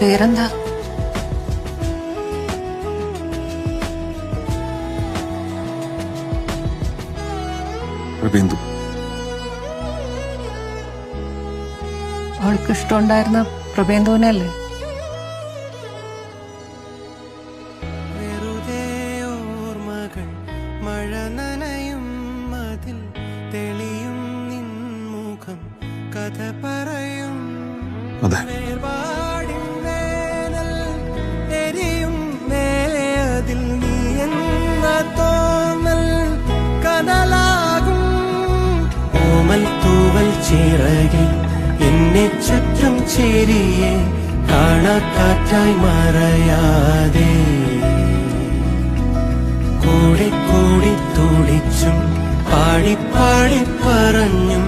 പേരെന്താ? ബിന്ദു. അവൾക്ക് ഇഷ്ടമുണ്ടായിരുന്ന പ്രബേന്ദുവിനല്ലേ? മഴ നനയും മതിൽ തെളിയും നിൻമുഖം കഥ പറയും എരിയും മേലെ അതിൽ നീ എന്ന തോന്നൽ കനലാകും ഓമൽ തൂവൽ ചിറകിൽ എന്നെ ചുറ്റും ചേരിയെ കാണാക്കാറ്റായി മറയാതെ കൂടി കൂടി തുടിച്ചും പാടി പാടി പറഞ്ഞും